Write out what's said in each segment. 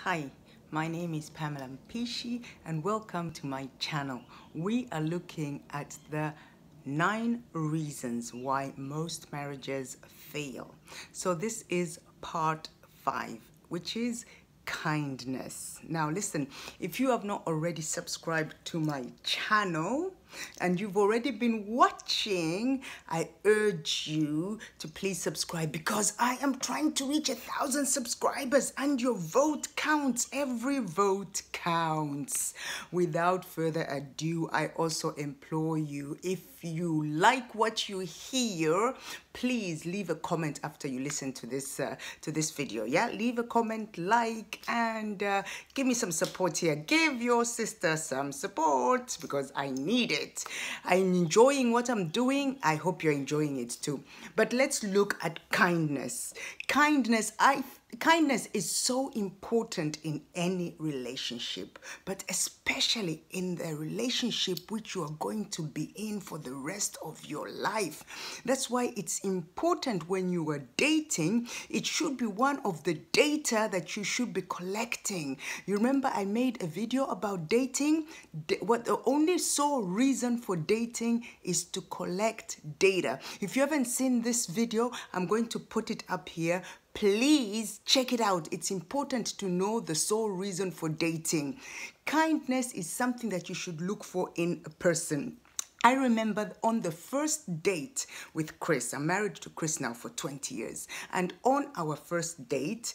Hi, my name is Pamela Mpishi and welcome to my channel. We are looking at the 9 reasons why most marriages fail. So this is part 5, which is kindness. Now listen, if you have not already subscribed to my channel and you've already been watching, I urge you to please subscribe because I am trying to reach 1,000 subscribers and your vote counts. Every vote counts. Without further ado, I also implore you, if you like what you hear, please leave a comment after you listen to this video. Yeah, leave a comment, like, and give me some support here. Give your sister some support because I need it. I'm enjoying what I'm doing. I hope you're enjoying it too. But let's look at kindness. Kindness is so important in any relationship, but especially in the relationship which you are going to be in for the rest of your life. That's why it's important when you are dating. It should be one of the data that you should be collecting. You remember I made a video about dating. What the only sole reason for dating is to collect data. If you haven't seen this video, I'm going to put it up here. Please check it out. It's important to know the sole reason for dating. Kindness is something that you should look for in a person. I remember on the first date with Chris, I'm married to Chris now for 20 years. And on our first date,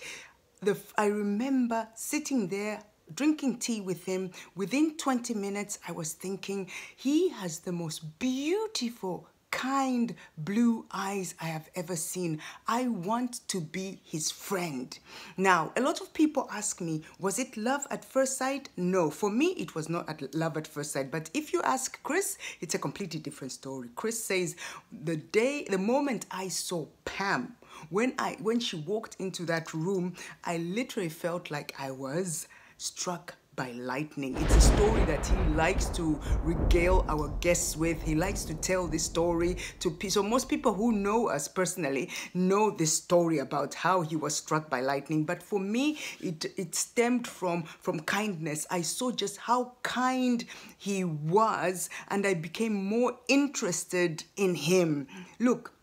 I remember sitting there drinking tea with him. Within 20 minutes, I was thinking, he has the most beautiful, kind blue eyes I have ever seen. I want to be his friend. Now, a lot of people ask me, was it love at first sight? No, for me, it was not love at first sight. But if you ask Chris, it's a completely different story. Chris says, the moment I saw Pam, when she walked into that room, I literally felt like I was struck by lightning. It's a story that he likes to regale our guests with. He likes to tell this story to people. So most people who know us personally know this story about how he was struck by lightning. But for me, it stemmed from kindness. I saw just how kind he was, and I became more interested in him. Look,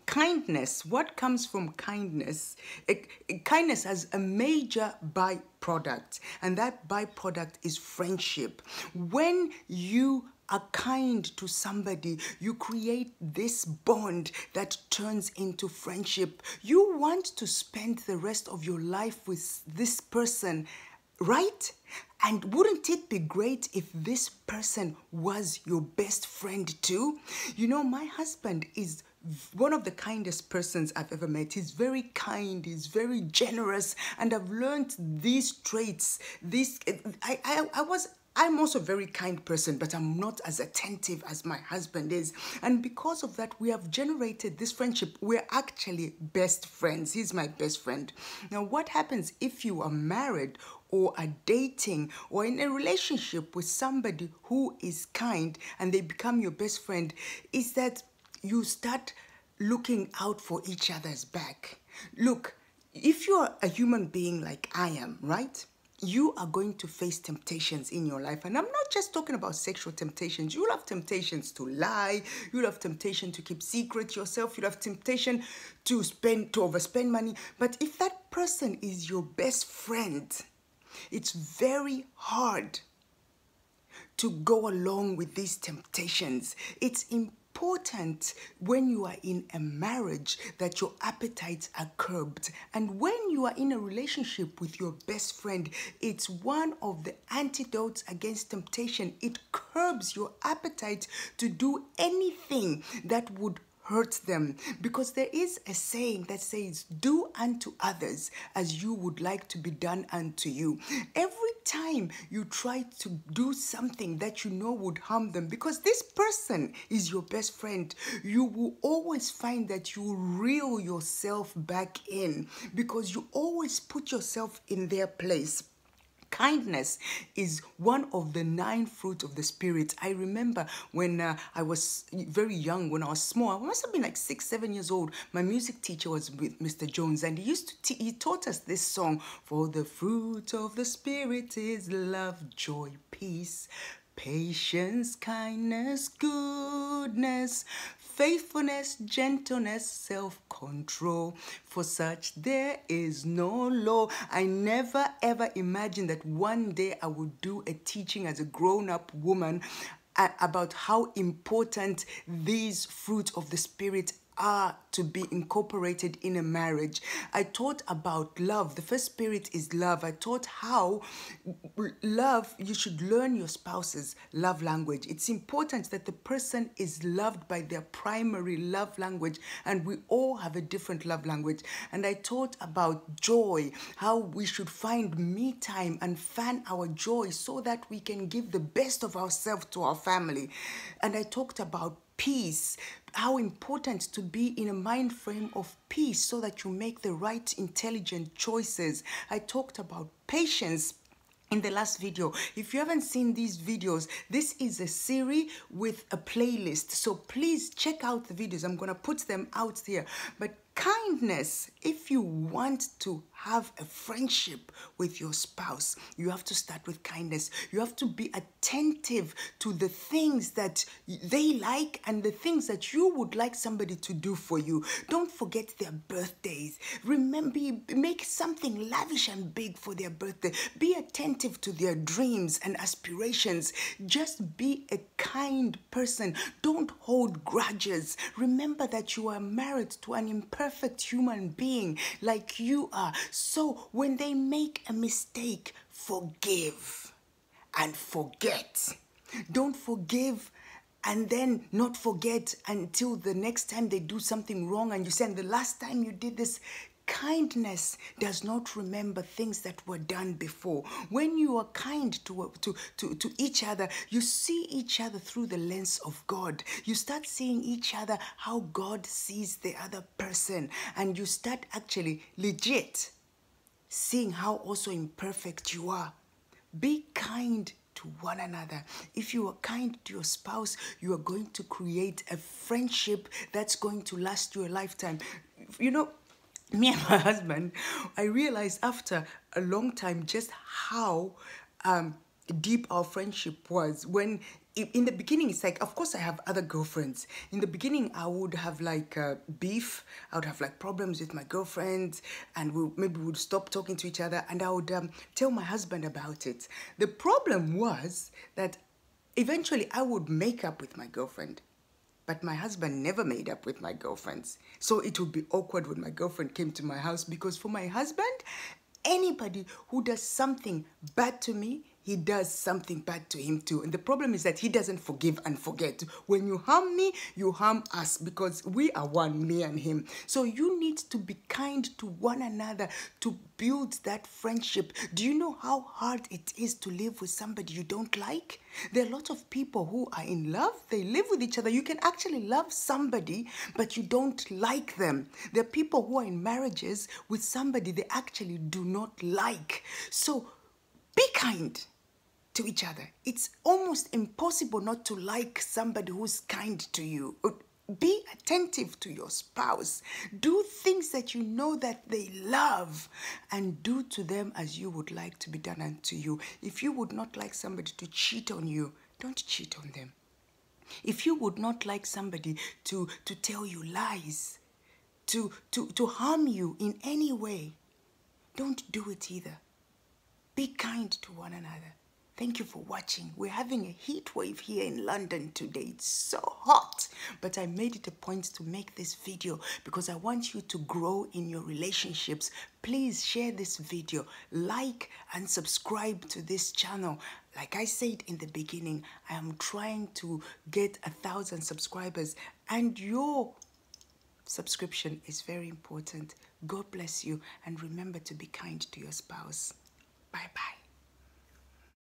kindness, what comes from kindness? Kindness has a major byproduct, and that byproduct is friendship. When you are kind to somebody, you create this bond that turns into friendship. You want to spend the rest of your life with this person, right? And wouldn't it be great if this person was your best friend too? You know, my husband is one of the kindest persons I've ever met. He's very kind, he's very generous, and I've learned these traits. I'm also a very kind person, but I'm not as attentive as my husband is. And because of that, we have generated this friendship. We're actually best friends. He's my best friend. Now, what happens if you are married or are dating or in a relationship with somebody who is kind and they become your best friend is that you start looking out for each other's back. Look, if you're a human being like I am, right? You are going to face temptations in your life. And I'm not just talking about sexual temptations. You'll have temptations to lie. You'll have temptation to keep secret yourself. You'll have temptation to overspend money. But if that person is your best friend, it's very hard to go along with these temptations. It's important when you are in a marriage that your appetites are curbed. And when you are in a relationship with your best friend, it's one of the antidotes against temptation. It curbs your appetite to do anything that would hurt them, because there is a saying that says, do unto others as you would like to be done unto you. Every time you try to do something that you know would harm them, because this person is your best friend, you will always find that you reel yourself back in because you always put yourself in their place. Kindness is one of the 9 fruits of the Spirit. I remember when I was very young, when I was small, I must have been like 6, 7 years old. My music teacher was with Mr. Jones, and he taught us this song. For the fruit of the Spirit is love, joy, peace, patience, kindness, goodness, faithfulness, gentleness, self-control. For such there is no law. I never ever imagined that one day I would do a teaching as a grown-up woman about how important these fruits of the Spirit are to be incorporated in a marriage. I taught about love. The first spirit is love. I taught how love, you should learn your spouse's love language. It's important that the person is loved by their primary love language, and we all have a different love language. And I taught about joy, how we should find me time and fan our joy so that we can give the best of ourselves to our family. And I talked about peace, how important to be in a mind frame of peace so that you make the right intelligent choices. I talked about patience in the last video. If you haven't seen these videos, this is a series with a playlist, so please check out the videos. I'm gonna put them out here. But kindness, if you want to have a friendship with your spouse, you have to start with kindness. You have to be attentive to the things that they like and the things that you would like somebody to do for you. Don't forget their birthdays. Remember, make something lavish and big for their birthday. Be attentive to their dreams and aspirations. Just be a kind person. Don't hold grudges. Remember that you are married to an imperfect human being like you are. So when they make a mistake, forgive and forget. Don't forgive and then not forget until the next time they do something wrong and you say, the last time you did this. Kindness does not remember things that were done before. When you are kind to each other, you see each other through the lens of God. You start seeing each other how God sees the other person, and you start actually legit seeing how also imperfect you are. Be kind to one another. If you are kind to your spouse, you are going to create a friendship that's going to last you a lifetime. You know, me and my husband, I realized after a long time just how deep our friendship was. When in the beginning, it's like, of course I have other girlfriends. In the beginning, I would have like beef. I would have like problems with my girlfriends, and maybe we would stop talking to each other, and I would tell my husband about it. The problem was that eventually I would make up with my girlfriend. But my husband never made up with my girlfriends. So it would be awkward when my girlfriend came to my house, because for my husband, anybody who does something bad to me, he does something bad to him too. And the problem is that he doesn't forgive and forget. When you harm me, you harm us, because we are one, me and him. So you need to be kind to one another to build that friendship. Do you know how hard it is to live with somebody you don't like? There are lots of people who are in love. They live with each other. You can actually love somebody, but you don't like them. There are people who are in marriages with somebody they actually do not like. So be kind to each other. It's almost impossible not to like somebody who's kind to you. Be attentive to your spouse. Do things that you know that they love, and do to them as you would like to be done unto you. If you would not like somebody to cheat on you, don't cheat on them. If you would not like somebody to tell you lies, to harm you in any way, don't do it either. Be kind to one another. Thank you for watching. We're having a heat wave here in London today. It's so hot, but I made it a point to make this video because I want you to grow in your relationships. Please share this video, like and subscribe to this channel. Like I said in the beginning, I am trying to get 1,000 subscribers, and your subscription is very important. God bless you, and remember to be kind to your spouse. Bye-bye.